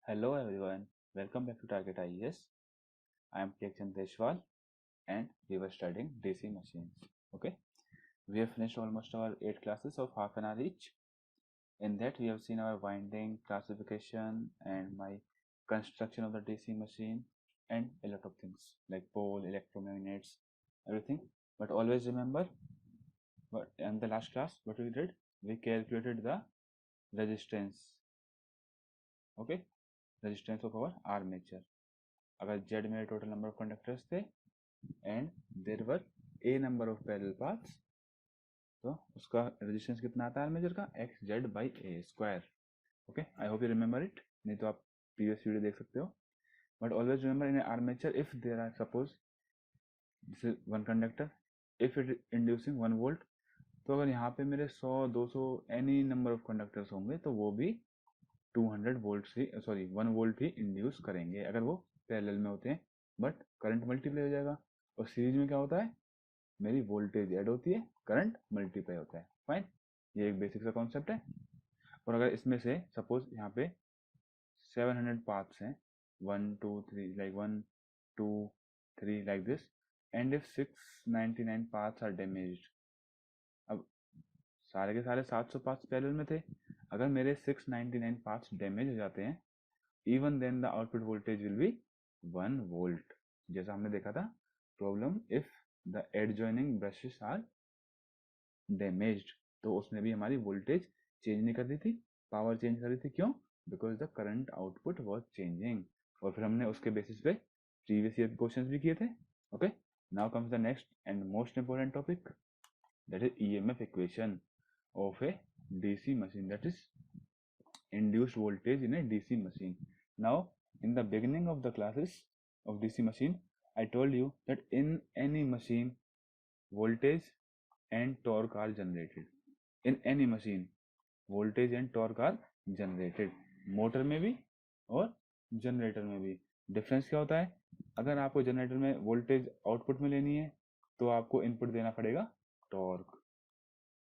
Hello everyone, welcome back to Target IES. I am Priyak Chandeshwal and we were studying DC machines. Okay, we have finished almost our 8 classes of half an hour each. In that we have seen our winding, classification and my construction of the DC machine and a lot of things like pole, electromagnets, everything. But always remember, but in the last class what we did, we calculated the resistance. Okay, resistance of our armature. अगर Z में total number of conductors थे and there were a number of parallel paths, तो उसका resistance कितना आता है armature का, X Z by A square. Okay, I hope you remember it, नहीं तो आप प्रीवियस वीडियो देख सकते हो. But always remember in armature if there are suppose this is one conductor, if it inducing 1 volt, तो अगर यहाँ पे मेरे 100 200 एनी नंबर ऑफ कंडक्टर्स होंगे तो वो भी 200 वोल्ट ही 1 वोल्ट ही इंड्यूस करेंगे अगर वो पैरेलल में होते हैं. बट करंट मल्टीप्लाई हो जाएगा. और सीरीज में क्या होता है, मेरी वोल्टेज ऐड होती है, करंट मल्टीप्लाई होता है. फाइन, ये एक बेसिक सा कॉन्सेप्ट है. और अगर इसमें से सपोज यहाँ पे 700 पाथ्स हैं, 1 2 3 like 1 2 3 like this, and if 699 paths are damaged. अब सारे के सारे 700 पाथ्स पैरेलल में थे, अगर मेरे 699 पाथ्स डैमेज हो जाते हैं, even then the output voltage will be 1 volt. जैसा हमने देखा था problem if the adjoining brushes are damaged, तो उसमें भी हमारी वोल्टेज चेंज नहीं कर रही थी, पावर चेंज कर रही थी. क्यों? Because the current output was changing. और फिर हमने उसके बेसिस पे प्रीवियस ईयर के क्वेश्चंस भी किए थे. Okay, now comes the next and most important topic, that is EMF equation of A DC machine, that is induced voltage in a DC machine. Now, in the beginning of the classes of DC machine, I told you that in any machine, voltage and torque are generated. In any machine, voltage and torque are generated. Motor में भी और generator में भी. Difference क्या होता है, अगर आपको जनरेटर में वोल्टेज आउटपुट में लेनी है तो आपको इनपुट देना पड़ेगा टॉर्क,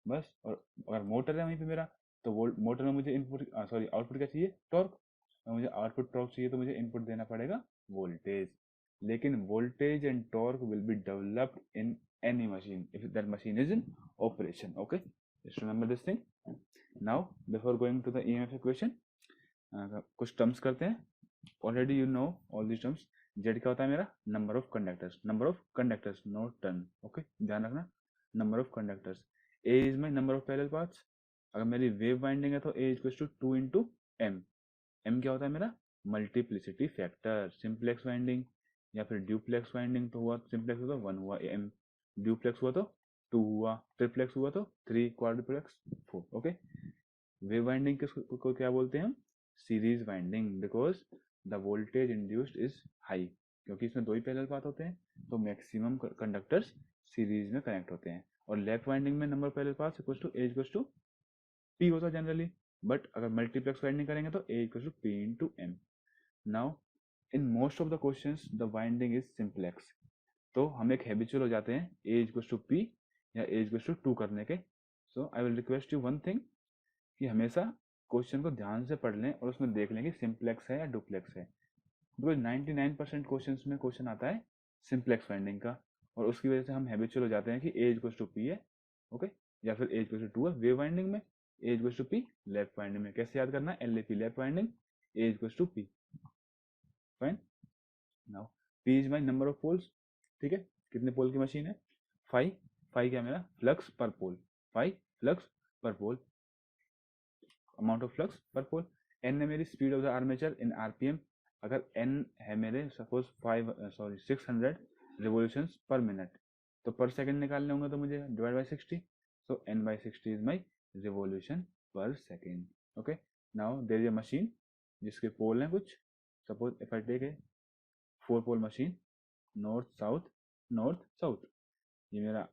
बस. और अगर मोटर है वहीं पे मेरा, तो मोटर में मुझे इनपुट आउटपुट क्या चाहिए, टॉर्क. मुझे आउटपुट टॉर्क चाहिए तो मुझे इनपुट देना पड़ेगा वोल्टेज. लेकिन voltage and torque will be developed in any machine if that machine is in operation. Okay, just remember this thing. Now before going to the EMF equation, कुछ terms करते हैं. Already you know all these terms. Z क्या होता है मेरा, number of conductors, not turn. Okay, ध्यान रखना, number of conductors. A is my number of parallel paths. अगर मेरी वेव वाइंडिंग है तो A equals to 2 into M. M क्या होता है मेरा, मल्टीप्लिसिटी फैक्टर. सिंप्लेक्स वाइंडिंग या फिर ड्यूप्लेक्स वाइंडिंग तो हुआ, सिंप्लेक्स हुआ तो 1 हुआ एम, ड्यूप्लेक्स हुआ तो 2 हुआ, ट्रिप्लेक्स हुआ तो 3, क्वाड्रुप्लेक्स 4. ओके, वेव वाइंडिंग को क्या बोलते हैं हम, series winding, because the voltage induced is high. क्योंकि इसमें दो ही पैरेलल पाथ होते हैं तो मैक्सिमम कंडक्टर्स सीरीज में कनेक्ट होते हैं. और लैप वाइंडिंग में number parallel paths equals to A equals to P होता है जनरली. बट अगर मल्टीप्लेक्स वाइंडिंग करेंगे तो A equals to P into M. Now in most of the questions the winding is simplex, तो हम एक habitual हो जाते हैं ए इक्वल्स टू पी या ए इक्वल्स टू 2 करने के. So I will request you one thing, कि हमेशा क्वेश्चन को ध्यान से पढ़ लें और उसमें देख लें कि सिंप्लेक्स है या डुप्लेक्स है. बिकॉज 99% क्वेश्चन में क्वेश्चन आता है सिंप्लेक्स वाइंडिंग का, और उसकी वजह से हम हैबिचुअल हो जाते हैं कि ए इक्वल्स टू पी है. ओके, या फिर ए इक्वल्स टू 2 है वेव वाइंडिंग में, A equals to P lap winding में. कैसे याद करना है, L A P lap winding, A equals to P. Fine. Now P is my number of poles. ठीक है, कितने पोल की मशीन है, 5. 5 क्या मेरा flux per pole, 5 flux per pole, amount of flux per pole. N है मेरी speed of the armature in RPM. अगर एन है मेरे सपोज 600 रिवोल्यूशंस पर मिनट, तो पर सेकंड निकालने होंगे तो मुझे divide by 60. So N by 60 is my revolution per second. Okay, now there is a machine जिसके पोल हैं कुछ, suppose if I take a 4 pole machine, north south. ये मेरा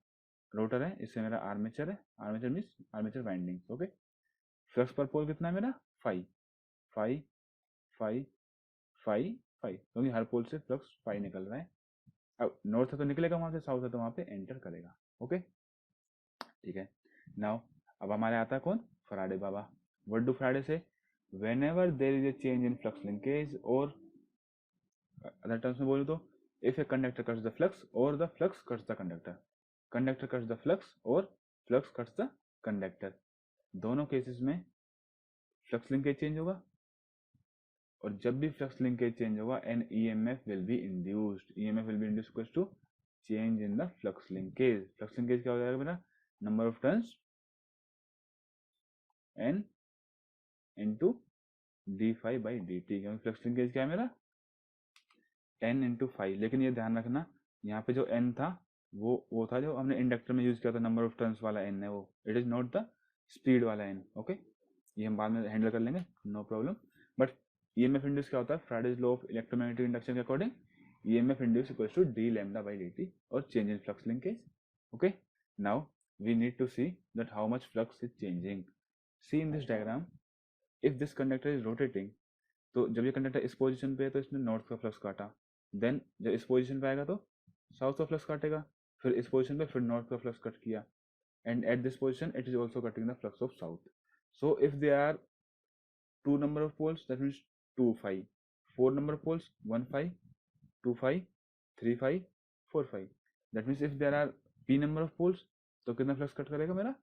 रोटर है, इससे मेरा आर्मेचर है, armature means armature winding. Okay, flux per pole कितना है मेरा 5 5 5 5 5, क्योंकि हर पोल से फ्लक्स 5 निकल रहा है. अब नॉर्थ है तो निकलेगा वहां से, साउथ है तो वहां पे एंटर करेगा. ओके, ठीक है. नाउ अब हमारे आता है कौन, Faraday Baba. What do Faraday से, whenever there is a change in flux linkage, or other terms में बोलूँ तो if a conductor cuts the flux or the flux cuts the conductor, conductor cuts the flux or flux cuts the conductor, दोनों cases में flux linkage change होगा, और जब भी flux linkage change होगा an EMF will be induced, EMF will be induced equals to change in the flux linkage. Flux linkage क्या हो जाएगा मेरा, number of turns N into D five by D T, क्योंकि flux linkage क्या है मेरा N into five. लेकिन ये ध्यान रखना यहाँ पे जो एन था वो था जो हमने इंडक्टर में यूज किया था, नंबर ऑफ टर्न्स वाला एन है वो, it is not the speed वाला एन। ओके, ये हम बाद में हैंडल कर लेंगे, no problem. But EMF induce क्या होता है, Faraday's law of electromagnetic induction के according EMF induce equals to D lambda by dt और change in flux linkage. Okay, now we need to see that how much flux is changing. See in this diagram, if this conductor is rotating, तो जब ये conductor इस position पे है तो इसने north का फ्लक्स काटा, देन जब इस पोजीशन पे आएगा तो साउथ का फ्लक्स काटेगा, फिर इस पोजीशन पे फिर नॉर्थ का फ्लक्स कट किया, and at this position it is also cutting the flux of south. So if they are two number of poles that means 2 5, four number of poles 1 5 2 5 3 5 4 5, that means if there are p number of poles तो कितना flux cut करेगा मेरा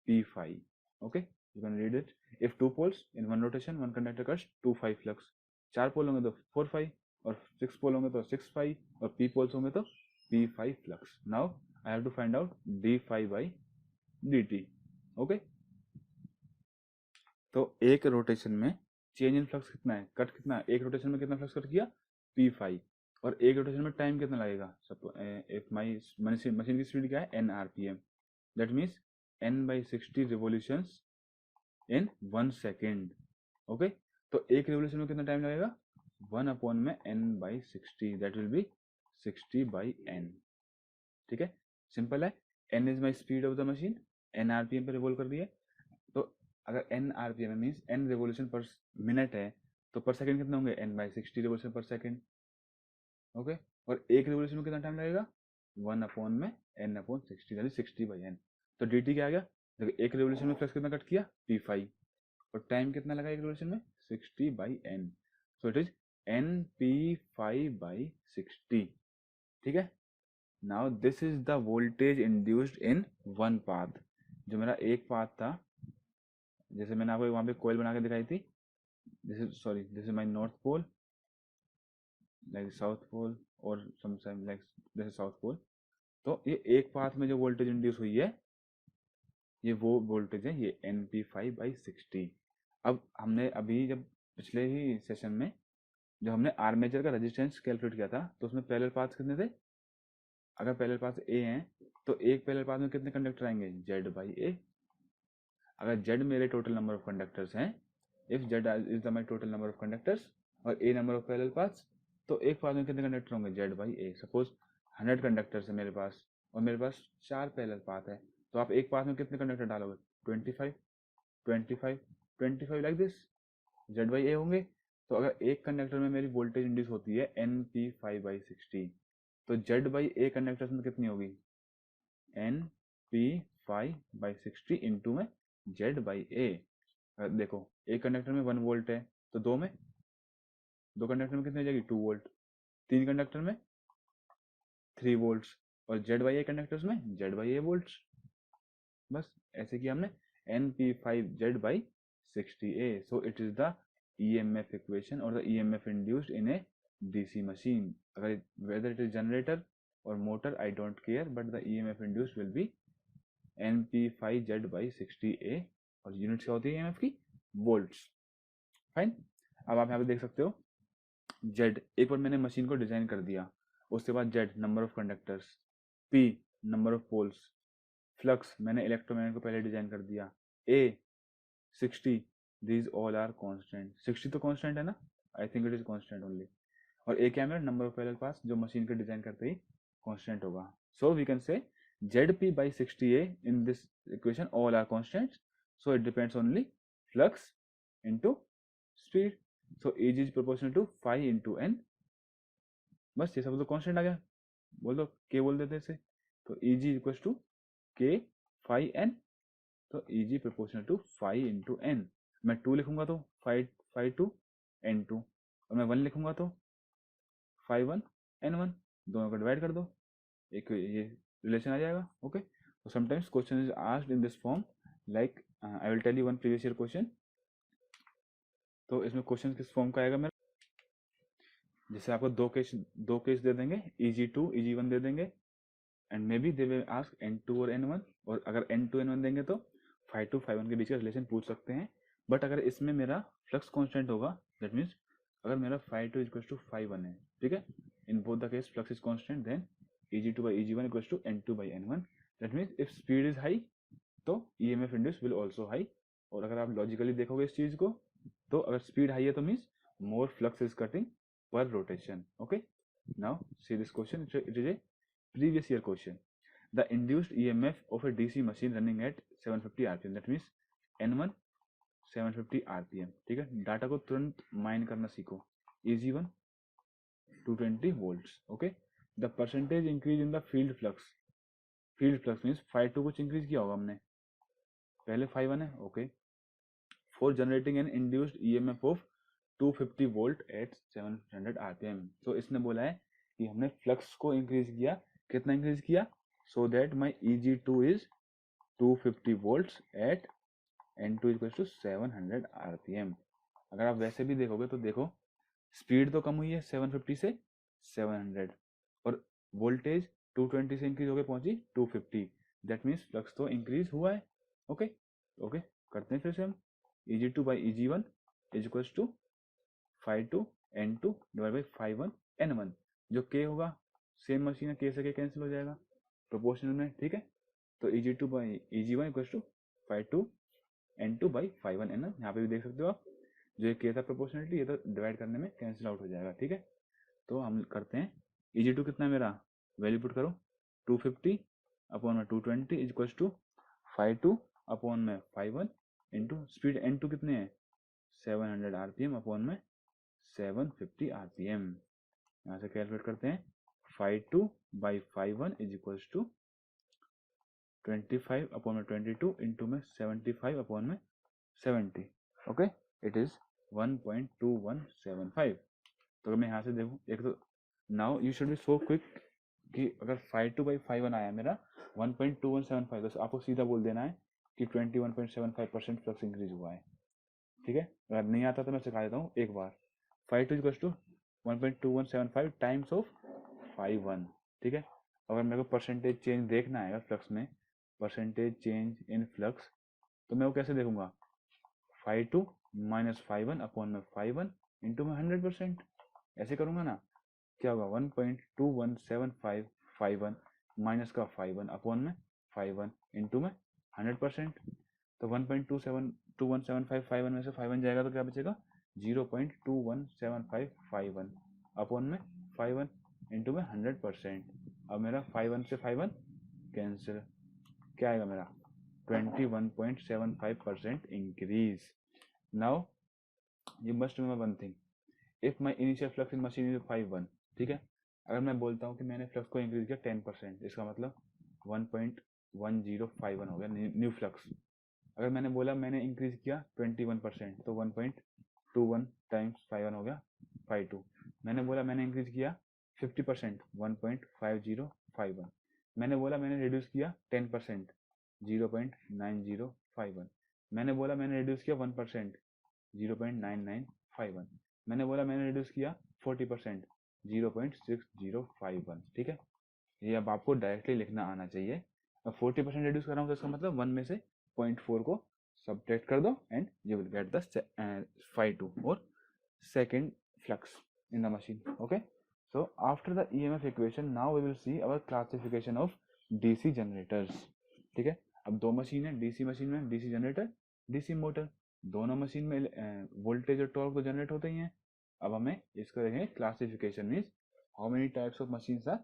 p5। Okay, you can read it, if two poles in one rotation one conductor cuts 2 5 flux, 4 पोल होंगे तो 4 5, और 6 पोल होंगे तो 6 5, और p पोल्स होंगे तो p5 flux. Now I have to find out d5 by dt। Okay, तो एक रोटेशन में चेंज इन फ्लक्स कितना है, कट कितना है, एक रोटेशन में कितना फ्लक्स कट किया p5, और एक रोटेशन में टाइम कितना लगेगा, इफ माई मशीन की स्पीड क्या है n rpm, that means n/60 revolutions in 1 second. Okay, तो एक रिवोल्यूशन में कितना टाइम लगेगा, 1 अपॉन में n/60, that will be 60/n। ठीक है, सिंपल है, n is my speed of the machine, n rpm पे रिवॉल्व कर दिए, तो अगर n rpm means n revolution per minute है तो पर सेकंड कितना होंगे, n/60 revolution per second. Okay, और एक रिवोल्यूशन में कितना टाइम लगेगा, 1 अपॉन में n/60 यानी 60/n। तो dt क्या आ गया, देखो एक रिवोल्यूशन में फ्लक्स कितना कट किया p5, और टाइम कितना लगा एक रिवोल्यूशन में 60/n, so it is np5/60। ठीक है, now this is the voltage induced in one path, जो मेरा एक पाथ था, जैसे मैंने आपको वहां पे कोयल बना के दिखाई थी, this is my north pole, like south pole, और sometime like this is south pole. तो ये एक पाथ में जो वोल्टेज इंड्यूस हुई है ये वो वोल्टेज है, ये np5/60। अब हमने अभी जब पिछले ही सेशन में जब हमने आर्मेचर का रेजिस्टेंस कैलकुलेट किया था तो उसमें पैरेलल पाथ कितने थे, अगर पैरेलल पाथ ए हैं तो एक पैरेलल पाथ में कितने कंडक्टर आएंगे, z/a। अगर z मेरे टोटल नंबर ऑफ कंडक्टर्स हैं, if z is the my total number of conductors और a number of parallel paths, तो एक पाथ में कितने कंडक्टर होंगे, z/a। सपोज 100 कंडक्टर्स है मेरे पास और मेरे पास 4 पैरेलल पाथ है, तो आप एक पाथ में कितने कंडक्टर डालोगे, 25 25 25 लाइक दिस, z/a होंगे। तो अगर एक कंडक्टर में मेरी वोल्टेज इंड्यूस होती है np5/60, तो z/a कंडक्टर्स में कितनी होगी, np5/60 इंटू में z/a। देखो एक कंडक्टर में 1 वोल्ट है तो दो कंडक्टर में कितनी हो जाएगी, 2 वोल्ट, तीन कंडक्टर में 3 वोल्ट्स, और z/a कंडक्टर्स में z/a वोल्ट्स। बस ऐसे किया हमने, np5z/60a, so it is the EMF equation or the EMF induced in a DC machine। अगर whether it is generator or motor I don't care, but the EMF induced will be np5z/60a, और units क्या होती है EMF की, volts. Fine, अब आप यहाँ पे देख सकते हो Z, एक बार मैंने मशीन को डिजाइन कर दिया, उसके बाद Z number of conductors, P number of poles, flux मैंने इलेक्ट्रोमैग्नेट को पहले डिजाइन कर दिया, A 60, these all are constant, 60 तो कांस्टेंट है ना, I think it is constant only, और A क्या है मेरा नंबर ऑफ पैरेलल पाथ्स, जो मशीन के डिजाइन करते ही कांस्टेंट होगा। So we can say Zp/60a in this equation all are constants, so it depends only flux into speed, so Eg is proportional to phi into n। बस ये सब तो constant आ गया, बोल दो k बोल देते इसे, तो Eg equal to k phi n, तो Eg proportional to phi into n। मैं 2 लिखूंगा तो 5 N2, और मैं 1 लिखूंगा तो 5 N1, दोनों को डिवाइड कर दो, एक ये रिलेशन आ जाएगा। ओके, तो sometimes question is asked in this form, like I will tell you one previous year question. तो इसमें क्वेश्चन किस फॉर्म का आएगा मेरा, जैसे आपको दो केस दे देंगे, EG2 EG1 दे देंगे, and may be they will ask N2 और N1, और अगर N2 N1 देंगे तो 5 to 5 1 के बीच का रिलेशन पूछ सकते हैं। बट अगर इसमें मेरा फ्लक्स कांस्टेंट होगा, दैट मीन्स अगर मेरा 5 2 इक्वल्स टू 5 1 है, ठीक है, in both the case flux is constant, then EG2 by EG1 equals to N2 by N1, that means if speed is high तो EMF induce will also high. और अगर आप logically देखोगे इस चीज को, तो अगर स्पीड हाई है तो means more flux is cutting per rotation. Okay, now see this question. It is a previous year question. The induced EMF of a DC machine running at 750 rpm, that means N1 750 rpm, ठीक है। Data को तुरंत mine करना सीखो। EG1 220 volts, okay। The percentage increase in the field flux means 5 कुछ increase किया होगा हमने, पहले 5 1 है, okay. For generating an induced EMF of 250 volt at 700 rpm, तो इसने बोला है कि हमने फ्लक्स को इंक्रीज किया, कितना इंक्रीज किया, so that my EG2 is 250 volts at N2 equal to 700 rpm। अगर आप वैसे भी देखोगे तो देखो, स्पीड तो कम हुई है 750 से 700, और वोल्टेज 220 से इंक्रीज होकर पहुंची 250, दैट मीन्स फ्लक्स तो इंक्रीज हुआ है। ओके ओके, करते हैं फिर से हम, EG2 by EG1 is equals to 5 N2 divide by 5 N1, जो K होगा, सेम मशीन है, K से K कैंसिल हो जाएगा प्रोपोर्शनल में, ठीक है। तो EG2 by EG1 equals to 5 N2 by 5 N1, यहाँ पे भी देख सकते हो आप, जो K था प्रोपोर्शनलिटी, ये तो डिवाइड करने में कैंसिल आउट हो जाएगा, ठीक है। तो हम करते हैं, EG2 कितना है मेरा, वैल्यू पुट करो, 250 अपॉन में 220 इक्वल्स टू 5 अपॉन में 5 इंटू स्पीड N2 कितने हैं 700 rpm अपॉन में 750 rpm। यहाँ से कैलकुलेट करते हैं, 5 by 5 is equals to 25 upon में 22 इंटू में 75 अपॉन में 70, ओके, इट इज 1.2175। तो अगर मैं यहाँ से देखूँ, एक तो now you should be so quick कि अगर 5 by 5 आया मेरा 1.2175, तो आपको सीधा बोल देना है कि 21.75% फ्लक्स इंक्रीज हुआ है, ठीक है। अगर नहीं आता तो मैं सिखा देता हूँ एक बार, 5 इक्वल्स टू 1.2175 टाइम्स ऑफ 5 1, ठीक है। अगर मेरे को परसेंटेज चेंज देखना है फ्लक्स में, परसेंटेज चेंज इन फ्लक्स, तो मैं वो कैसे देखूंगा, 5 माइनस 5 अपॉन में 5 इंटू में 100%, ऐसे करूंगा ना, क्या होगा 1.2175 माइनस का 5 अपॉन में 5 इंटू में 100%, तो 1.2175 में से 5 जाएगा तो क्या बचेगा 0.2175 अपॉन में 5 इंटू में 100%। अब मेरा 5 से 5 कैंसिल, क्या आएगा मेरा 21.75% increase. Now you must remember one thing, if my initial flux in machine is 5 ठीक है। अगर मैं बोलता हूँ कि मैंने फ्लक्स को इंक्रीज किया 10%, इसका मतलब 1.1051 हो गया न्यू फ्लक्स। अगर मैंने बोला मैंने इंक्रीज किया 21%, तो 1.21 टाइम्स 5 हो गया 52। मैंने बोला मैंने इंक्रीज किया 50%, 1.5051। मैंने बोला मैंने रिड्यूस किया 10%, 0.9051। मैंने बोला मैंने रिड्यूस किया 1%, 0.9951। मैंने बोला मैंने रिड्यूस किया 40%, 0.6051, ठीक है। ये अब आपको डायरेक्टली लिखना आना चाहिए। अब 40% रिड्यूस कर रहा हूँ तो इसका मतलब 1 में से 0.4 को सब्ट्रैक्ट कर दो and you will get the 5 और second flux in the machine, okay। So after the EMF equation, now we will see our classification of DC generators, ठीक है। अब दो मशीन है, DC मशीन में DC जनरेटर, DC मोटर, दोनों machine में voltage और टॉर्क तो जनरेट होते ही हैं। अब हमें इसको देखेंगे classification, means how many types of machines are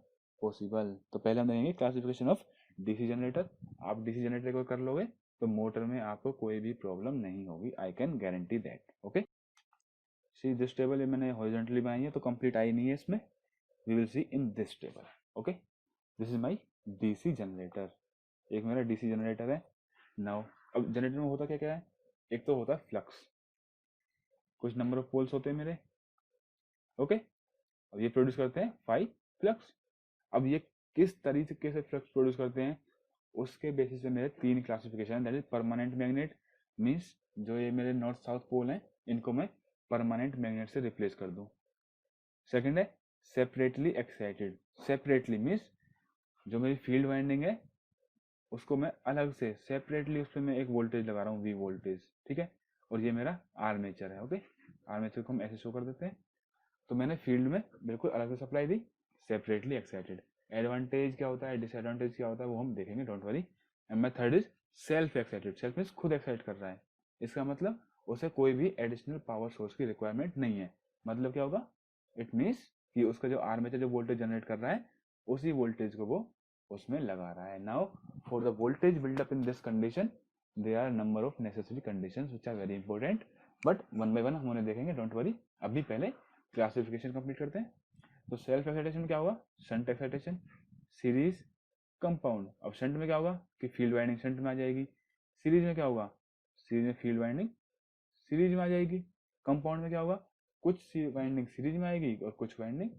possible. तो पहले हम देखेंगे क्लासिफिकेशन ऑफ DC जनरेटर। आप DC जनरेटर को कर लोगे तो मोटर में आपको कोई भी प्रॉब्लम नहीं होगी, I can guarantee that, okay. See this table ये मैंने हॉरिजॉन्टली बनाई है तो कंप्लीट आई नहीं है इसमें, we will see in this table, okay. This is my DC generator, एक मेरा डीसी जनरेटर है। नाउ अब जनरेटर में होता क्या क्या है, एक तो होता है फ्लक्स, कुछ नंबर ऑफ पोल्स होते हैं मेरे, ओके, अब ये प्रोड्यूस करते हैं फाई फ्लक्स। अब ये किस तरीके से फ्लक्स प्रोड्यूस करते हैं उसके बेसिस पे मेरे तीन क्लासिफिकेशन है। That is permanent magnet, means जो ये मेरे नॉर्थ साउथ पोल हैं इनको मैं परमानेंट मैग्नेट से रिप्लेस कर दूं। सेकंड है सेपरेटली एक्साइटेड, सेपरेटली मीन्स जो मेरी फील्ड वाइंडिंग है उसको मैं अलग से सेपरेटली उस पर मैं एक वोल्टेज लगा रहा हूँ, वी वोल्टेज, ठीक है, और ये मेरा आर्मेचर है, ओके। आर्मेचर को हम ऐसे शो कर देते हैं। तो मैंने फील्ड में बिल्कुल अलग से सप्लाई दी, सेपरेटली एक्साइटेड। एडवांटेज क्या होता है, डिसएडवांटेज क्या होता है वो हम देखेंगे, don't worry. And my third is self excited, self means खुद एक्साइट कर रहा है, इसका मतलब उसे कोई भी एडिशनल पावर सोर्स की रिक्वायरमेंट नहीं है। मतलब क्या होगा, इट मीन्स कि उसका जो आर्मेचर जो वोल्टेज जनरेट कर रहा है उसी वोल्टेज को वो उसमें लगा रहा है। Now for the voltage build up in this condition there are number of necessary conditions which are very important, but one by one हम उन्हें देखेंगे, डोंट वरी। अभी पहले क्लासिफिकेशन कंप्लीट करते हैं। तो सेल्फ एक्साइटेशन में क्या होगा, शंट एक्साइटेशन, सीरीज, कंपाउंड। अब शंट में क्या होगा कि फील्ड वाइंडिंग शंट में आ जाएगी, सीरीज में क्या होगा, सीरीज में फील्ड वाइंडिंग सीरीज में आ जाएगी, कंपाउंड में क्या होगा, कुछ वाइंडिंग सीरीज में आएगी और कुछ वाइंडिंग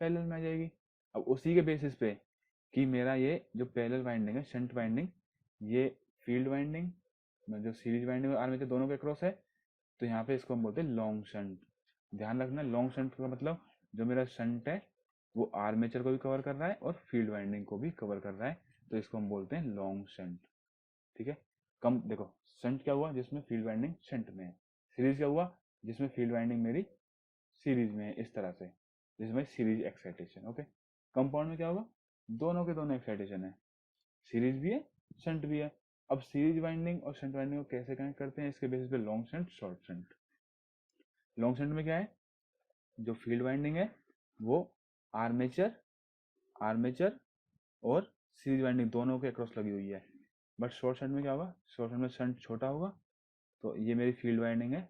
पैरेलल में आ जाएगी। अब उसी के बेसिस पे कि मेरा ये जो पैरेलल वाइंडिंग है शंट वाइंडिंग, ये फील्ड वाइंडिंग जो सीरीज वाइंडिंग और आर्मेचर दोनों के क्रॉस है, तो यहाँ पे इसको हम बोलते हैं लॉन्ग शंट। ध्यान रखना लॉन्ग शंट का मतलब जो मेरा शंट है वो आर्मेचर को भी कवर कर रहा है और फील्ड वाइंडिंग को भी कवर कर रहा है, तो इसको हम बोलते हैं लॉन्ग शंट, ठीक है। कम देखो, शंट क्या हुआ जिसमें फील्ड वाइंडिंग शंट में है, सीरीज क्या हुआ जिसमें फील्ड वाइंडिंग मेरी सीरीज में है, इस तरह से, जिसमें सीरीज एक्साइटेशन, ओके। कंपाउंड में क्या होगा, दोनों के दोनों एक्साइटेशन है, सीरीज भी है शंट भी है। अब सीरीज वाइंडिंग और शंट वाइंडिंग को कैसे कनेक्ट करते हैं, इसके बेसिस पे long shunt short shunt. Long shunt में क्या है, जो फील्ड वाइंडिंग है वो आर्मेचर आर्मेचर और सीरीज वाइंडिंग दोनों के अक्रॉस लगी हुई है। बट शॉर्ट शंट में क्या होगा, शॉर्ट शंट में शंट छोटा होगा, तो ये मेरी फील्ड वाइंडिंग है,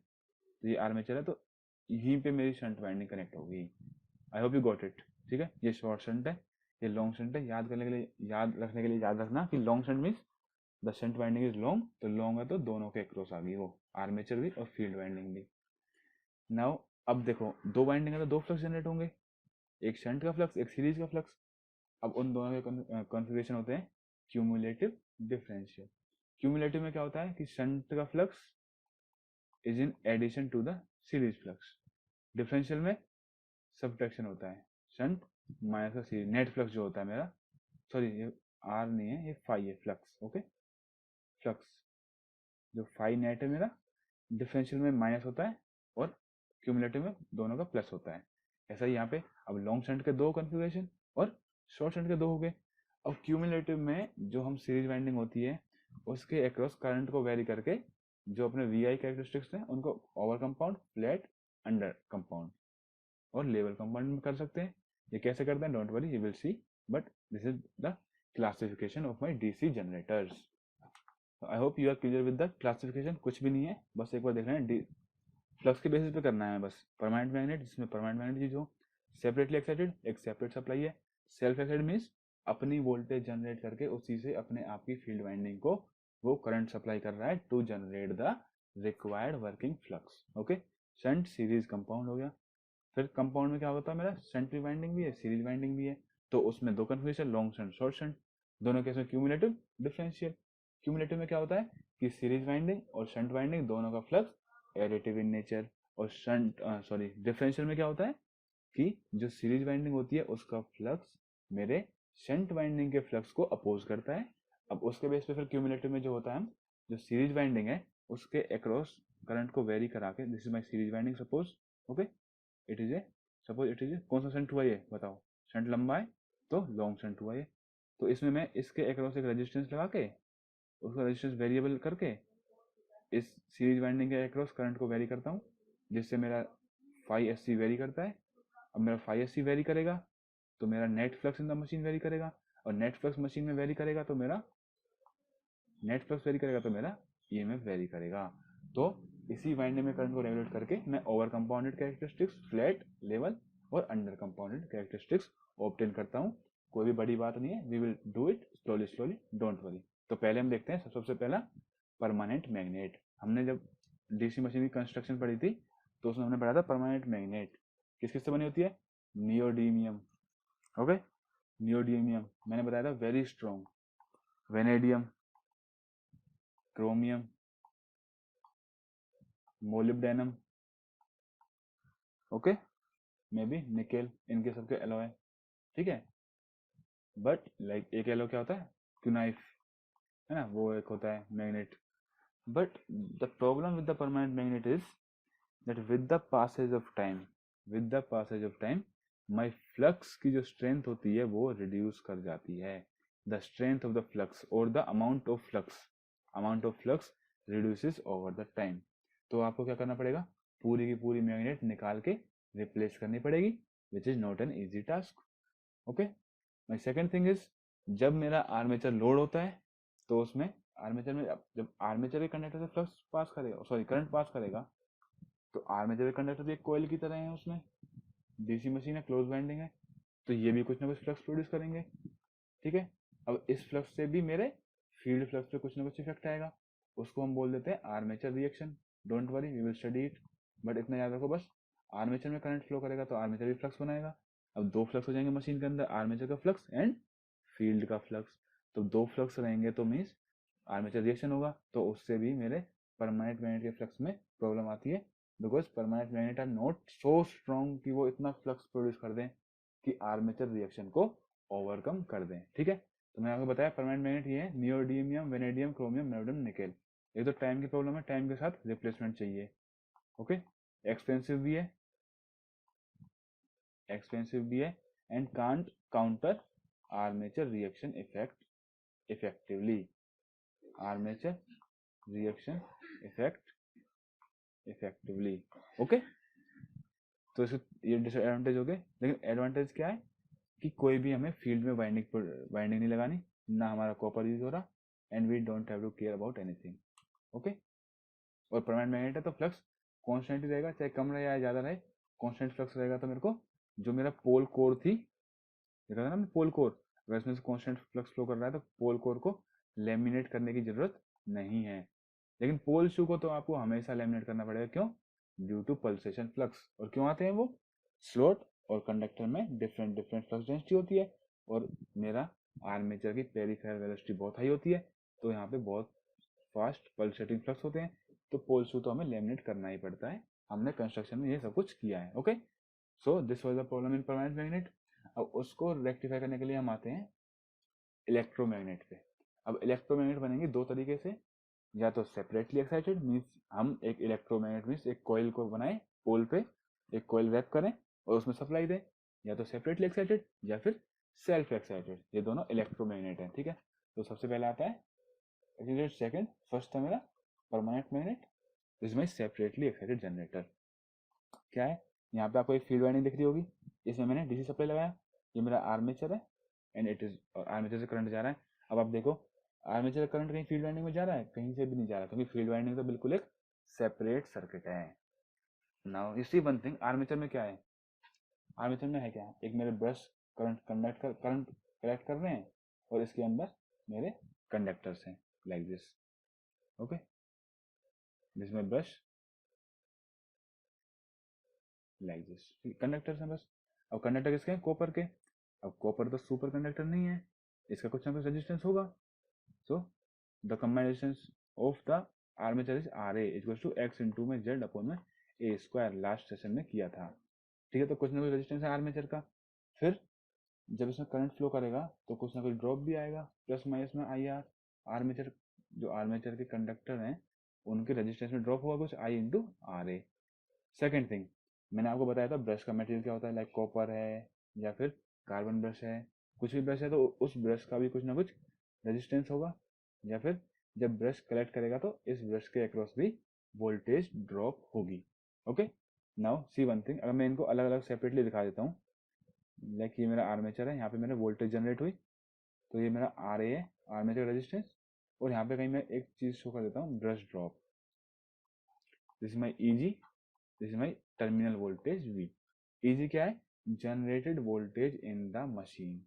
तो ये आर्मेचर है, तो यहीं पे मेरी शंट वाइंडिंग कनेक्ट होगी। आई होप यू गॉट इट, ठीक है। ये शॉर्ट शंट है, ये लॉन्ग शंट है। याद करने के लिए, याद रखने के लिए याद रखना कि long shunt means the shunt winding is long, तो लॉन्ग है तो दोनों के अक्रॉस आ गई वो, आर्मेचर भी और फील्ड वाइंडिंग भी। नाउ अब देखो, दो वाइंडिंग है तो दो फ्लक्स जनरेट होंगे, एक शंट का फ्लक्स एक सीरीज का फ्लक्स। अब उन दोनों के कॉन्फ़िगरेशन होते हैं क्यूमुलेटिव डिफरेंशियल। क्यूमुलेटिव में क्या होता है कि शंट का flux is in addition to the series flux. Differential में सब्ट्रैक्शन होता है, शंट माइनस का सीरीज, नेट फ्लक्स जो होता है मेरा, सॉरी ये आर नहीं है, ये फाई है, फ्लक्स, ओके। फ्लक्स जो फाई नेट है मेरा, डिफरेंशियल में माइनस होता है और क्यूमुलेटिव में दोनों का प्लस होता है। ऐसा ही यहाँ पे अब लॉन्ग शंट के दो कॉन्फ़िगरेशन और शॉर्ट शंट के दो हो गए। अब क्यूमुलेटिव में जो हम सीरीज वाइंडिंग होती है उसके अक्रॉस करंट को वेरी करके जो अपने वी आई कैरेक्टरिस्टिक्स हैं उनको over compound, flat, under compound और लेवल कंपाउंड में कर सकते हैं। ये कैसे करते हैं, don't worry, you will see, but this is the classification of my DC generators. I hope you are clear with the classification. कुछ भी नहीं है, बस एक बार देखना है, फ्लक्स के बेसिस पे करना है बस। परमानेंट मैग्नेट, जिसमें परमानेंट मैग्नेट चीज हो, सेपरेटली एक्साइटेड, एक सेपरेट सप्लाई है। सेल्फ एक्साइटेड मीन्स अपनी वोल्टेज जनरेट करके उसी से अपने आप की फील्ड वाइंडिंग को वो करंट सप्लाई कर रहा है to generate the required working flux, okay. Shunt, series, compound हो गया। फिर कंपाउंड में क्या होता है मेरा, शंट वाइंडिंग भी है, सीरीज वाइंडिंग भी है, तो उसमें दो confusion, long shunt, short shunt. दोनों केस में क्यूमुलेटिव, डिफरेंशियल। क्यूमुलेटिव में क्या होता है कि सीरीज वाइंडिंग और शंट वाइंडिंग दोनों का फ्लक्स एडिटिव इन नेचर, और शंट सॉरी डिफरेंशियल में क्या होता है कि जो सीरीज वाइंडिंग होती है उसका फ्लक्स मेरे शंट वाइंडिंग के फ्लक्स को अपोज करता है। अब उसके बेस पे फिर क्यूमुलेटिव में जो होता है, जो सीरीज वाइंडिंग है उसके अक्रॉस करंट को वेरी करा के, this is my series winding suppose, okay, it is a, suppose it is a, कौन सा शंट हुआ ये बताओ, शंट लंबा है तो लॉन्ग शंट हुआ ये। तो इसमें मैं इसके अक्रॉस एक रेजिस्टेंस लगा के उसका रेजिस्टेंस वेरिएबल करके इस सीरीज वाइंडिंग के अक्रॉस करंट को वेरी करता हूँ, जिससे मेरा फाई एस सी वेरी करता है। अब मेरा फाई एस सी वेरी करेगा तो मेरा net flux in the machine very करेगा, और नेट फ्लक्स मशीन में वेरी करेगा तो मेरा ईएमएफ वेरी करेगा। तो इसी वाइंडिंग में करंट को रेगुलेट करके मैं over compounded characteristics, flat, level और अंडर कंपाउंडेड कैरेक्टरिस्टिक्स ऑब्टेन करता हूँ। कोई भी बड़ी बात नहीं है, we will do it slowly slowly, don't worry. तो पहले हम देखते हैं सबसे पहला परमानेंट मैग्नेट। हमने जब डीसी मशीन की कंस्ट्रक्शन पढ़ी थी तो उसमें हमने पढ़ा था परमानेंट मैग्नेट किस किस से बनी होती है, नियोडीमियम, ओके, नियोडीमियम मैंने बताया था very strong, vanadium, chromium, molybdenum, okay, may be nickel, इनके सबके एलॉय, ठीक है। बट लाइक एक एलॉय क्या होता है, क्यूनाइफ, है ना, वो एक होता है magnet. But the problem with the permanent magnet is that with the passage of time, with the passage of time my flux की जो स्ट्रेंथ होती है वो रिड्यूस कर जाती है, the strength of the flux और the amount of flux reduces over the time. तो आपको क्या करना पड़ेगा, पूरी की पूरी मैग्नेट निकाल के रिप्लेस करनी पड़ेगी, which is not an easy task, okay. My second thing is, जब मेरा आर्मेचर लोड होता है तो उसमें आर्मेचर में जब आर्मेचर के कंडक्टर से फ्लक्स पास करेगा, सॉरी करंट पास करेगा, तो आर्मेचर के कंडक्टर भी एक कोयल की तरह है, उसमें डीसी मशीन है, क्लोज वाइंडिंग है, तो ये भी कुछ ना कुछ फ्लक्स प्रोड्यूस करेंगे, ठीक है। अब इस फ्लक्स से भी मेरे फील्ड फ्लक्स पे कुछ ना कुछ इफेक्ट आएगा, उसको हम बोल देते हैं armature reaction. Don't worry, we will study it, but इतना याद रखो बस, आर्मेचर में करंट फ्लो करेगा तो आर्मेचर भी फ्लक्स बनाएगा। अब दो फ्लक्स हो जाएंगे मशीन के अंदर, आर्मेचर का फ्लक्स एंड फील्ड का फ्लक्स, तो दो फ्लक्स रहेंगे तो मीन्स आर्मेचर रिएक्शन होगा, तो उससे भी मेरे परमानेंट मैग्नेट के फ्लक्स में प्रॉब्लम आती है, because permanent magnet are not so strong कि वो इतना फ्लक्स प्रोड्यूस कर दें कि आर्मेचर रिएक्शन को ओवरकम कर दें, ठीक है। तो मैंने आपको बताया परमानेंट मैग्नेट ये है, neodymium, vanadium, chromium, molybdenum, nickel. एक तो टाइम की प्रॉब्लम है, टाइम के साथ रिप्लेसमेंट चाहिए, ओके। एक्सपेंसिव भी है, एक्सपेंसिव भी है, and can't counter armature reaction effectively, armature reaction effectively, okay. तो इसके ये डिसएडवांटेज हो गए, लेकिन एडवांटेज क्या है कि कोई भी हमें फील्ड में वाइंडिंग नहीं लगानी, ना हमारा कॉपर यूज हो रहा, and we don't have to care about anything, okay. और परमानेंट मैग्नेट है तो फ्लक्स कांस्टेंट ही रहेगा, चाहे कम रहे या ज्यादा रहे, कांस्टेंट फ्लक्स रहेगा। तो मेरे को जो मेरा पोल कोर थी, देखा था ना मैं पोल कोर, अगर इसमें से कांस्टेंट फ्लक्स फ्लो कर रहा है तो पोल कोर को लेमिनेट करने की जरूरत नहीं है, लेकिन पोल शू को तो आपको हमेशा लेमिनेट करना पड़ेगा, क्यों, ड्यू टू पल्सेशन फ्लक्स। और क्यों आते हैं वो, स्लोट और कंडक्टर में डिफरेंट डिफरेंट फ्लक्स डेंसिटी होती है, और मेरा आर्मेचर की पेरिफेरल वेलोसिटी बहुत हाई होती है, तो यहाँ पे बहुत फास्ट पल्सेटिंग फ्लक्स होते हैं, तो पोल शू तो हमें लेमिनेट करना ही पड़ता है। हमने कंस्ट्रक्शन में ये सब कुछ किया है, okay. So this was the problem in permanent magnet. अब उसको रेक्टिफाई करने के लिए हम आते हैं इलेक्ट्रोमैग्नेट पे। अब इलेक्ट्रोमैग्नेट बनेंगे दो तरीके से, या तो सेपरेटली एक्साइटेड मीन्स हम एक इलेक्ट्रोमैग्नेट मीन्स एक कॉइल को बनाए, पोल पे एक कॉइल रैप करें और उसमें सप्लाई दें, या तो सेपरेटली एक्साइटेड या फिर सेल्फ एक्साइटेड, ये दोनों इलेक्ट्रोमैग्नेट हैं, ठीक है। तो सबसे पहले आता है सेकंड, फर्स्ट था मेरा permanent magnet, this is my separately excited generator. क्या है, यहाँ पे आपको एक फील्ड वाइंडिंग दिख रही होगी, इसमें मैंने डीसी सप्लाई लगाया, ये मेरा आर्मेचर है एंड इट इज, और आर्मेचर से करंट जा रहा है। अब आप देखो आर्मेचर करंट कहीं फील्ड वाइंडिंग में जा रहा है, कहीं से भी नहीं जा रहा, क्योंकि फील्ड वाइंडिंग तो बिल्कुल एक सेपरेट सर्किट है। Now you see one thing, armature में क्या है, आर्मेचर में है क्या, एक मेरे ब्रश करंट कलेक्ट कर रहे हैं, और इसके अंदर मेरे कंडक्टर्स हैं, like this, okay, this my brush, like this, conductors हैं बस। अब कंडक्टर किसके हैं, कॉपर के। अब कॉपर तो सुपर कंडक्टर नहीं है, इसका कुछ ना कुछ रेजिस्टेंस होगा, so the combined resistance of the armature is Ra equals to x into में z अपॉन में a स्क्वायर, लास्ट सेशन में किया था, ठीक है। तो कुछ ना कुछ रेजिस्टेंस है आर्मेचर का, फिर जब इसमें करंट फ्लो करेगा तो कुछ ना कुछ ड्रॉप भी आएगा, प्लस माइनस में आई आर, आर्मेचर जो आर्मेचर के कंडक्टर हैं उनके रेजिस्टेंस में ड्रॉप होगा कुछ I into R A. Second thing, मैंने आपको बताया था ब्रश का मटेरियल क्या होता है, लाइक कॉपर है या फिर कार्बन ब्रश है, कुछ भी ब्रश है तो उस ब्रश का भी कुछ ना कुछ रेजिस्टेंस होगा, या फिर जब ब्रश कलेक्ट करेगा तो इस ब्रश के अक्रॉस भी वोल्टेज ड्रॉप होगी, okay. Now see one thing, अगर मैं इनको अलग अलग सेपरेटली दिखा देता हूँ, लाइक ये मेरा आर्मेचर है, यहाँ पे मेरा वोल्टेज जनरेट हुई, तो ये मेरा आर ए है, आर्मेचर रेजिस्टेंस, और यहाँ पे कहीं मैं एक चीज शो कर देता हूँ, brush drop, this is my easy, this is my terminal voltage V. Easy क्या है, generated voltage in the machine.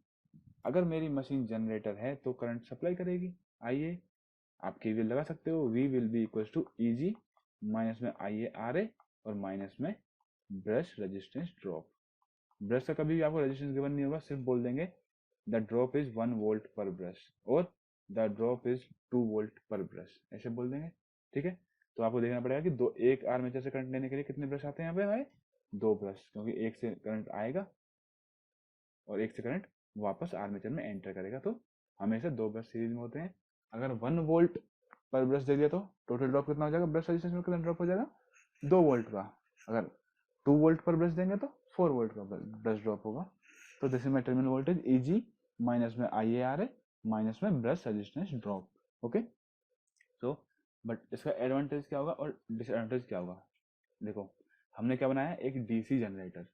अगर मेरी मशीन जनरेटर है तो करंट सप्लाई करेगी, आइए आप KVL लगा सकते हो, V will be equal to Eg minus में IaRa और माइनस में ब्रश रेजिस्टेंस ड्रॉप। ब्रश का कभी भी आपको रेजिस्टेंस गिवन नहीं होगा, सिर्फ बोल देंगे द ड्रॉप इज 1 वोल्ट पर ब्रश और द ड्रॉप इज 2 वोल्ट पर ब्रश, ऐसे बोल देंगे। ठीक है, तो आपको देखना पड़ेगा कि दो एक आर्मेचर से करंट लेने के लिए कितने ब्रश आते हैं यहाँ पे हमारे, 2 ब्रश, क्योंकि एक से करंट आएगा और एक से करंट वापस आर्मेचर में एंटर करेगा, तो हमेशा 2 ब्रश सीरीज में होते हैं। अगर 1 वोल्ट पर ब्रश दे दिया तो टोटल ड्रॉप कितना हो जाएगा, ब्रश रेजिस्टेंस में कितना ड्रॉप हो जाएगा, 2 वोल्ट का। अगर 2 वोल्ट पर ब्रश देंगे तो 4 वोल्ट का ब्रश ड्रॉप होगा। तो this is my terminal voltage Eg minus में IaRa माइनस में ब्रश रेजिस्टेंस ड्रॉप। ओके, तो बट इसका एडवांटेज क्या होगा और डिसएडवांटेज क्या होगा। देखो, हमने क्या बनाया, एक DC जनरेटर,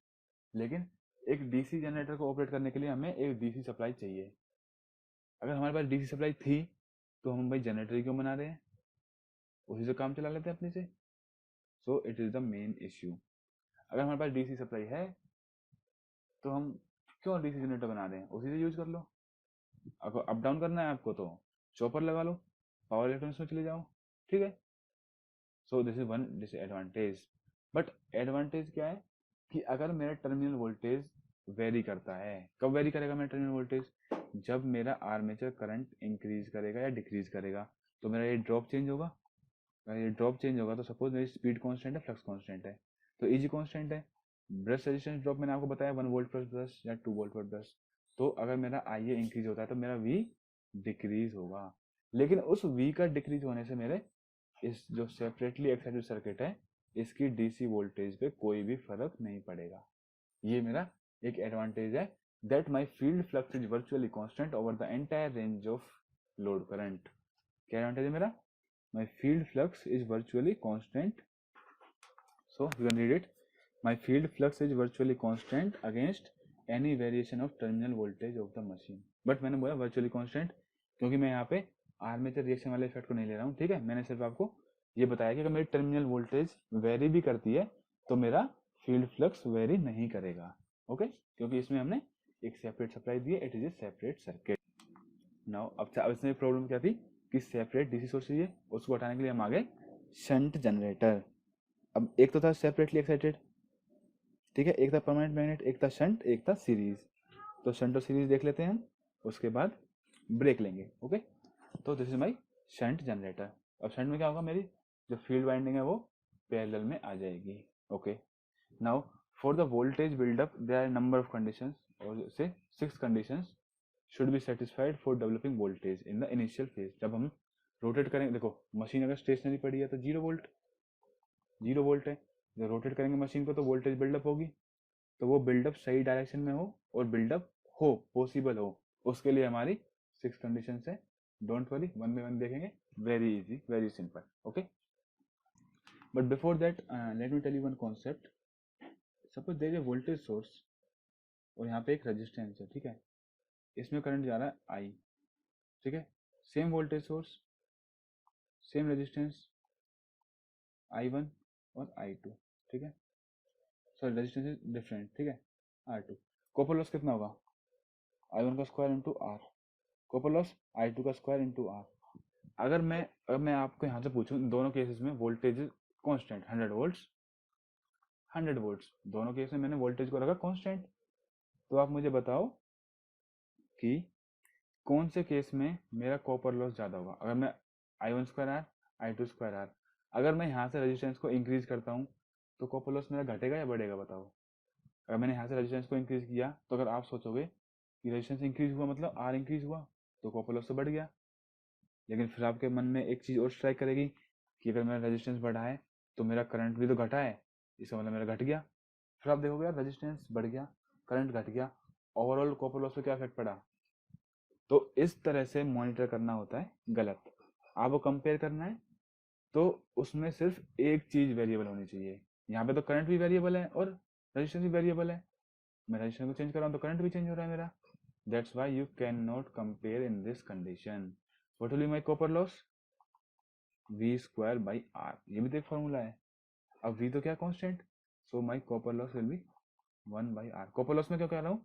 लेकिन एक DC जनरेटर को ऑपरेट करने के लिए हमें एक DC सप्लाई चाहिए। अगर हमारे पास DC सप्लाई थी तो हम भाई जनरेटर क्यों बना रहे हैं, उसी से काम चला लेते हैं अपने से। So it is the main issue. अगर हमारे पास DC सप्लाई है तो हम क्यों DC जनरेटर बना रहे हैं, उसी से यूज कर लो। अगर अप डाउन करना है आपको तो चॉपर लगा लो, पावर इलेक्ट्रॉनिक्स में चले जाओ। ठीक है, so this is one disadvantage. But advantage क्या है कि अगर मेरा टर्मिनल वोल्टेज वेरी करता है, कब वेरी करेगा मेरा टर्मिनल वोल्टेज, जब मेरा आर्मेचर करंट इंक्रीज करेगा या डिक्रीज करेगा तो मेरा ये ड्रॉप चेंज होगा। अगर ये ड्रॉप चेंज होगा तो सपोज मेरी स्पीड कांस्टेंट है, फ्लक्स कांस्टेंट है, तो Eg कांस्टेंट है। ब्रश रेजिस्टेंस ड्रॉप मैंने आपको बताया 1 वोल्ट पर ब्रश या 2 वोल्ट पर ब्रश, तो अगर मेरा Ia इंक्रीज होता है तो मेरा V डिक्रीज होगा। लेकिन उस V का डिक्रीज होने से मेरे इस जो सेपरेटली एक्साइटेड सर्किट है इसकी DC वोल्टेज पे कोई भी फर्क नहीं पड़ेगा। ये मेरा एक एडवांटेज है, that my field flux is virtually constant over the entire range of load current. क्या एडवांटेज है मेरा, my field flux is virtually constant, so you can read it, my field flux is virtually constant against any variation of terminal voltage of the machine। But मैंने बोला virtually constant क्योंकि मैं यहाँ पे armature reaction वाले effect को नहीं ले रहा हूँ। ठीक है, मैंने सिर्फ आपको ये बताया कि अगर मेरी टर्मिनल वोल्टेज वेरी भी करती है तो मेरा फील्ड फ्लक्स वेरी नहीं करेगा। ओके, क्योंकि इसमें हमने एक सेपरेट सप्लाई दी है, it is a separate circuit. Now अब इसमें प्रॉब्लम क्या थी कि सेपरेट DC सोर्स चाहिए, उसको हटाने के लिए हम आ गए शंट जनरेटर। अब एक तो था सेपरेटली एक्साइटेड, ठीक है, एक था परमानेंट मैग्नेट, एक था शंट, एक था सीरीज। तो शंट और सीरीज देख लेते हैं हम, उसके बाद ब्रेक लेंगे। ओके, तो this is my shunt generator. अब शंट में क्या होगा, मेरी जो फील्ड वाइंडिंग है वो पैरेलल में आ जाएगी। Okay, now for the voltage buildup there are number of conditions, और से 6 conditions should be satisfied for developing voltage in the initial phase। जब हम रोटेट करेंगे, देखो मशीन अगर स्टेशनरी पड़ी है तो 0 वोल्ट है, जब रोटेट करेंगे मशीन को तो वोल्टेज बिल्डअप होगी, तो वो बिल्डअप सही डायरेक्शन में हो और बिल्डअप हो, पॉसिबल हो, उसके लिए हमारी 6 कंडीशन है। Don't worry, one by one देखेंगे, very easy, very simple. Okay, but before that let me tell you one concept. Suppose there is a voltage source और यहाँ पे एक रेजिस्टेंस है, ठीक है, इसमें करंट जा रहा है I, ठीक है, same voltage source, same resistance I1 और I2, ठीक है, सॉरी रेजिस्टेंस इज डिफरेंट, ठीक है, R2। कॉपर लॉस कितना होगा, I1 का square into R, copper loss I2 का स्क्वायर इंटू R। अगर मैं आपको यहाँ से पूछूं दोनों केसेस में वोल्टेज कांस्टेंट 100 वोल्ट्स, 100 वोल्ट्स, दोनों केस में मैंने वोल्टेज को रखा कांस्टेंट, तो आप मुझे बताओ कि कौन से केस में मेरा कॉपर लॉस ज़्यादा होगा। अगर मैं I1 square R, I2 square R, अगर मैं यहाँ से रेजिस्टेंस को इंक्रीज करता हूँ तो कॉपर लॉस मेरा घटेगा या बढ़ेगा, बताओ। अगर मैंने यहाँ से रेजिस्टेंस को इंक्रीज किया तो अगर आप सोचोगे कि रेजिस्टेंस इंक्रीज हुआ मतलब R इंक्रीज हुआ तो कॉपर लॉस तो बढ़ गया, लेकिन फिर आपके मन में एक चीज़ और स्ट्राइक करेगी कि अगर मेरा रेजिस्टेंस बढ़ा है तो मेरा करंट भी तो घटा है, इसका मतलब मेरा घट गया। फिर आप देखोगे यार रेजिस्टेंस बढ़ गया, करंट घट गया, ओवरऑल कॉपर लॉस पे क्या इफेक्ट पड़ा। तो इस तरह से मॉनिटर करना होता है गलत। आपको कंपेयर करना है तो उसमें सिर्फ एक चीज वेरिएबल होनी चाहिए। यहाँ पे तो करंट भी वेरिएबल है और रेजिस्टेंस भी वेरिएबल है, मैं रेजिस्टेंस को चेंज कर रहा हूँ तो करंट भी चेंज हो रहा है मेरा। That's why you can not compare in this condition. What will be my copper loss, V square by R, ये भी तो एक फॉर्मूला है। अब V तो क्या constant, so my copper loss will be 1 by R। Copper loss में क्यों कह रहा हूँ,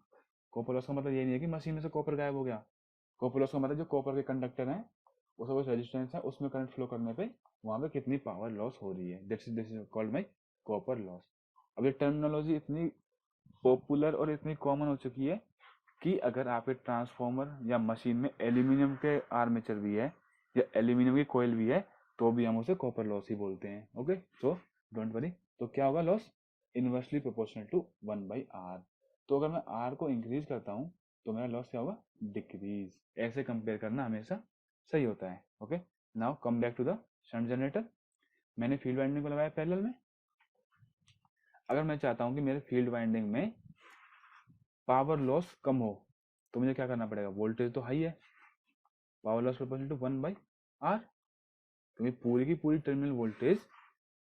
कॉपर लॉस का मतलब ये नहीं है कि मशीन में से कॉपर गायब हो गया, कॉपर लॉस का मतलब जो कॉपर के कंडक्टर हैं उसका कुछ रेजिस्टेंस है, उसमें करंट फ्लो करने पे वहाँ पे कितनी पावर लॉस हो रही है, this is called my copper loss. अब ये टर्मिनोलॉजी इतनी पॉपुलर और इतनी कॉमन हो चुकी है कि अगर आपके ट्रांसफॉर्मर या मशीन में एल्यूमिनियम के आर्मेचर भी है या एल्यूमिनियम की कोयल भी है तो भी हम उसे कॉपर लॉस ही बोलते हैं। Okay, so don't worry. तो क्या होगा loss? Inversely proportional to 1/r। तो अगर मैं r को इंक्रीज करता हूँ तो मेरा लॉस क्या होगा? डिक्रीज। ऐसे कंपेयर करना हमेशा सही होता है। Okay, now come back to the shunt generator. मैंने फील्ड वाइंडिंग को लगाया पैरेलल में। अगर मैं चाहता हूँ कि मेरे फील्ड वाइंडिंग में पावर लॉस कम हो तो मुझे क्या करना पड़ेगा? वोल्टेज तो हाई है, power loss proportional to 1/r, क्योंकि पूरी की पूरी terminal voltage,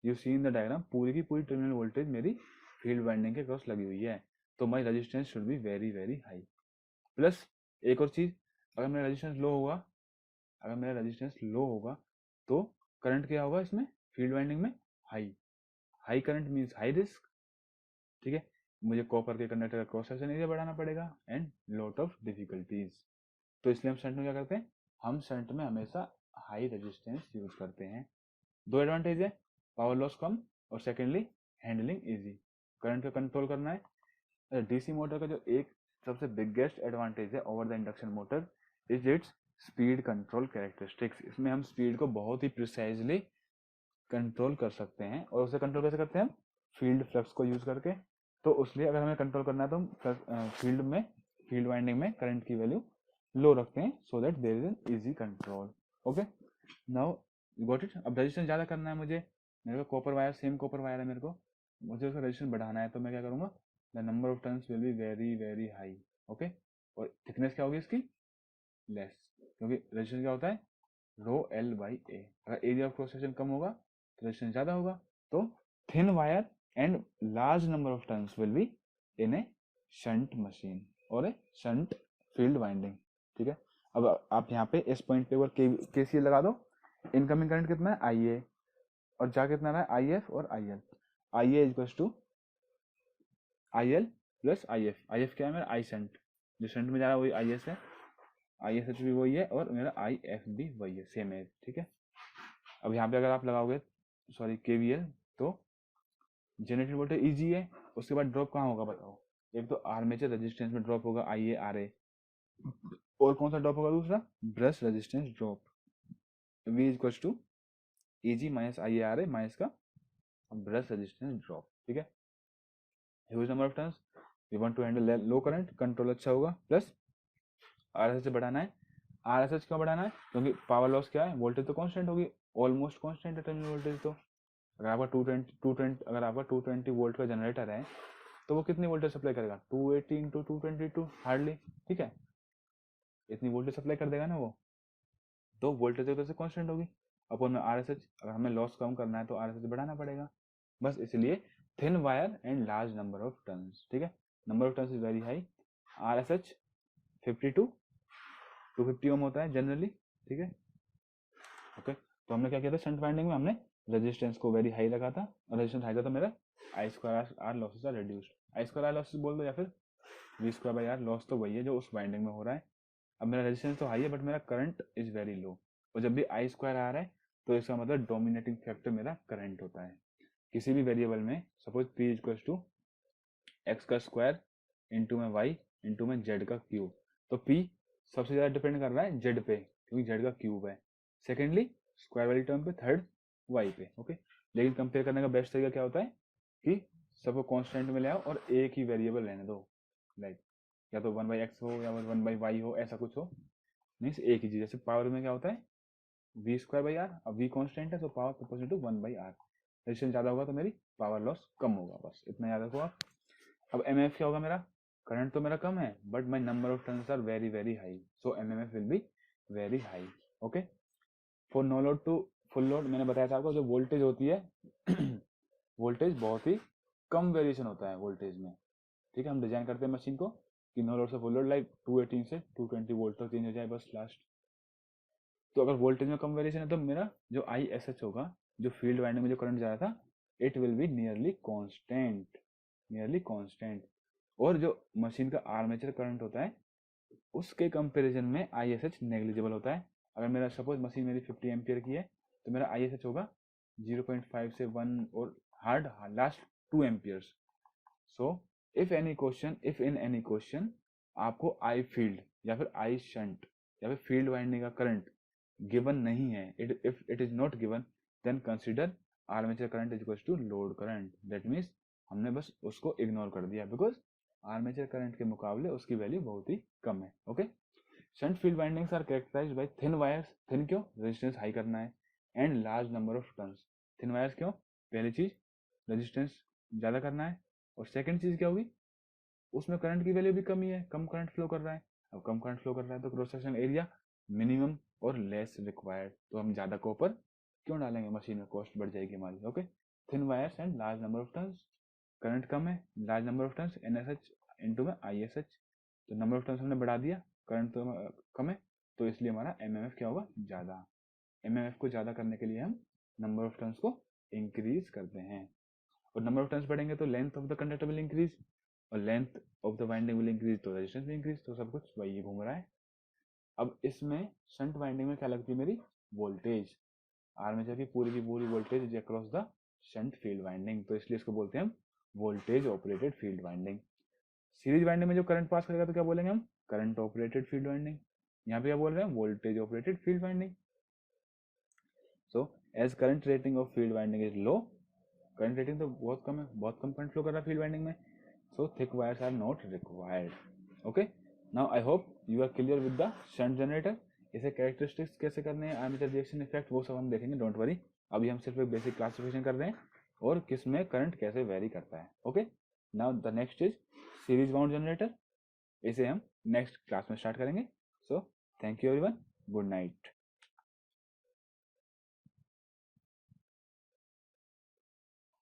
you see in the diagram, पूरी की पूरी टर्मिनल वोल्टेज मेरी फील्ड वाइंडिंग के क्रॉस लगी हुई है, तो my resistance should be very very high. Plus एक और चीज, अगर मेरा रेजिस्टेंस लो होगा, अगर मेरा रेजिस्टेंस लो होगा तो करंट क्या होगा इसमें? फील्ड वाइंडिंग में high. High current means high risk. ठीक है, मुझे कॉपर के कंडक्टर का क्रॉस सेक्शन एरिया बढ़ाना पड़ेगा एंड लॉट ऑफ डिफिकल्टीज। तो इसलिए हम शंट में क्या करते हैं? हम शंट में हमेशा हाई रेजिस्टेंस यूज करते हैं। दो एडवांटेज है, पावर लॉस कम और सेकेंडली हैंडलिंग इजी, करंट को कंट्रोल करना है। डीसी मोटर का जो एक सबसे बिगेस्ट एडवांटेज है over the induction motor is its speed control characteristics. इसमें हम स्पीड को बहुत ही प्रिसाइजली कंट्रोल कर सकते हैं, और उसे कंट्रोल कैसे करते हैं? हम फील्ड फ्लक्स को यूज करके। तो उसलिए अगर हमें कंट्रोल करना है तो हम फील्ड वाइंडिंग में करंट की वैल्यू लो रखते हैं so that there is an easy control. Okay, now got it. अब रेजिस्टेंस ज्यादा करना है मुझे, मेरे को copper wire, same copper wire है मेरे को, मुझे उसका रेजिस्टेंस बढ़ाना है, तो मैं क्या करूंगा? The number of turns will be very very high. Okay, और थिकनेस क्या होगी इसकी? लेस, क्योंकि रेजिस्टेंस क्या होता है? रो एल बाई ए। अगर एरिया ऑफ क्रॉस सेक्शन कम होगा तो रेजिस्टेंस ज्यादा होगा। तो thin wire and large number of turns will be in A shunt machine और ए शंट फील्ड वाइंडिंग। ठीक है, अब आप यहाँ पे इस पॉइंट पे केसीएल लगा दो। इनकमिंग करंट कितना है? आई ए, और जा कितना रहा है? आई एफ और I L. I A equals to I L plus I F. I F क्या है? मेरा आई शंट, जो शंट में जा रहा है वही आई एस है, आई एस एच भी वही है, और मेरा आई एफ भी वही है, सेम है। ठीक है, अब यहाँ पे अगर आप लगाओगे सॉरी केवीएल तो जनरेटेड वोल्टेज इजी है, उसके बाद ड्रॉप कहाँ होगा बताओ? एक तो आर्मेचर रेजिस्टेंस में ड्रॉप होगा आई ए आर ए, और कौन सा ड्रॉप होगा? दूसरा brush resistance drop, V equals to EG minus I A R A minus का ब्रश रेजिस्टेंस ड्रॉप। ठीक है, huge number of turns, we want to handle low current, control अच्छा होगा, प्लस आरएसएच बढ़ाना है। आरएसएच क्यों बढ़ाना है? क्योंकि पावर लॉस क्या है? वोल्टेज तो कांस्टेंट होगी, ऑलमोस्ट कांस्टेंट है टर्मिनल वोल्टेज। तो अगर आपका 220 अगर आपका 220 वोल्ट का जनरेटर है तो वो कितनी वोल्टेज सप्लाई करेगा? 280 इंटू 222 हार्डली। ठीक है, इतनी वोल्टेज सप्लाई कर देगा ना वो, तो वोल्टेज एक तरह से कांस्टेंट होगी। अपन में आरएसएच, अगर हमें लॉस कम करना है तो आरएसएच बढ़ाना पड़ेगा, बस इसलिए thin wire and large number of turns. ठीक है, number of turns is very high. RSH 52 250 ohm होता है जनरली। ठीक है, ओके, तो हमने क्या किया था शंट वाइंडिंग में? हमने रेजिस्टेंस को वेरी हाई रखा था, और रेजिस्टेंस हाई था तो मेरा I square R losses are reduced. I square R losses बोल दो या फिर V square by R, loss तो वही है जो उस वाइंडिंग में हो रहा है। अब मेरा रेजिस्टेंस तो हाई है बट मेरा करंट इज वेरी लो, और जब भी आई स्क्वायर आ रहा है तो इसका मतलब डोमिनेटिंग फैक्टर मेरा करंट होता है किसी भी वेरिएबल में। Suppose P equals to X का स्क्वायर इंटू में वाई इंटू में जेड का क्यूब, तो पी सबसे ज्यादा डिपेंड कर रहा है जेड पे क्योंकि जेड का क्यूब है, सेकेंडली स्क्वायर वाली टर्म पे, थर्ड वाई पे। ओके, लेकिन कंपेयर करने का बेस्ट तरीका क्या होता है कि सबको कांस्टेंट में ले आओ और एक ही वेरिएबल रहने दो, लाइक या तो 1/x हो या 1/y हो, ऐसा कुछ हो, मीन्स एक ही चीज। जैसे पावर में क्या होता है? वी स्क्वायर बाई आर, अब वी कांस्टेंट है तो power proportional to 1/r। Resistance ज्यादा होगा तो मेरी पावर लॉस कम होगा, बस इतना याद रखो आप। अब एम क्या होगा? मेरा करंट तो मेरा कम है but my number of turns are very very high, so M will be very high. Okay, for no load to full load मैंने बताया था आपको, जो वोल्टेज होती है वोल्टेज बहुत ही कम वेरिएशन होता है वोल्टेज में। ठीक है, हम डिजाइन करते हैं मशीन को कि नो लोड से फुल लोड लाइक 218 से 220 वोल्ट तक चेंज हो जाए बस लास्ट। तो अगर वोल्टेज में कम वेरिएशन है तो मेरा जो आई एस एच होगा, जो फील्ड वाइंडिंग में जो करंट जा रहा था, it will be nearly constant, nearly constant. और जो मशीन का आर्मेचर करंट होता है उसके कंपैरिजन में आईएसएच नेग्लिजिबल होता है, अगर मेरा सपोज मशीन मेरी 50 एम्पियर की है तो मेरा ISH होगा 0.5 से 1 और hard last 2 amperes. So if in any question आपको आई फील्ड या फिर आई शंट या फिर फील्ड वाइंडिंग का करंट गिवन नहीं है, if it is not given, then consider armature current is equals to load current. That means हमने बस उसको इग्नोर कर दिया बिकॉज आर्मेचर करंट के मुकाबले उसकी वैल्यू बहुत ही कम है। Okay, shunt field windings are characterized by thin wires. Thin क्यों? रेजिस्टेंस हाई करना है। And large number of turns. Thin wires क्यों? पहली चीज रेजिस्टेंस ज्यादा करना है, और सेकंड चीज क्या होगी, उसमें करंट की वैल्यू भी कम ही है, कम करंट फ्लो कर रहा है। अब कम करंट फ्लो कर रहा है तो क्रॉस सेक्शन एरिया मिनिमम और लेस रिक्वायर्ड, तो हम ज्यादा कॉपर क्यों डालेंगे मशीन में, कॉस्ट बढ़ जाएगी हमारी। Okay, thin wires and large number of turns, current कम है, large number of turns, NSH into में ISH, तो नंबर ऑफ टर्न्स हमने बढ़ा दिया, करंट तो कम है, तो इसलिए हमारा MMF क्या होगा, ज्यादा। MMF को ज्यादा करने के लिए हम नंबर ऑफ टर्न्स को इंक्रीज करते हैं, और नंबर ऑफ टर्न्स बढ़ेंगे तो length of the conductor will increase, और length of the winding will increase तो रेजिस्टेंस भी इंक्रीज, तो सब कुछ वही घूम रहा है। अब इसमें शंट वाइंडिंग में क्या लगती है मेरी, वोल्टेज। आर्मेचर की पूरी voltage is across the shunt field winding, तो इसलिए इसको बोलते हैं हम voltage operated field winding. Series winding में जो करंट पास करेगा तो क्या बोलेंगे हम, करंट ऑपरेटेड फील्ड वाइंडिंग। यहाँ पे क्या बोल रहे हैं, voltage operated field winding. So as current rating of field winding is low, current rating तो बहुत कम है, बहुत कम करंट फ्लो कर रहा है फील्ड वाइंडिंग में, so thick wires are not required. Okay, now I hope you are clear with the shunt generator. इसे characteristics कैसे करने हैं, आर्मेचर रिएक्शन इफेक्ट, वो सब हम देखेंगे, डोंट वरी। अभी हम सिर्फ एक बेसिक क्लासिफिकेशन कर रहे हैं और किस में करंट कैसे वेरी करता है। Okay, now the next is series bound generator, इसे हम नेक्स्ट क्लास में स्टार्ट करेंगे। So thank you everyone, good night.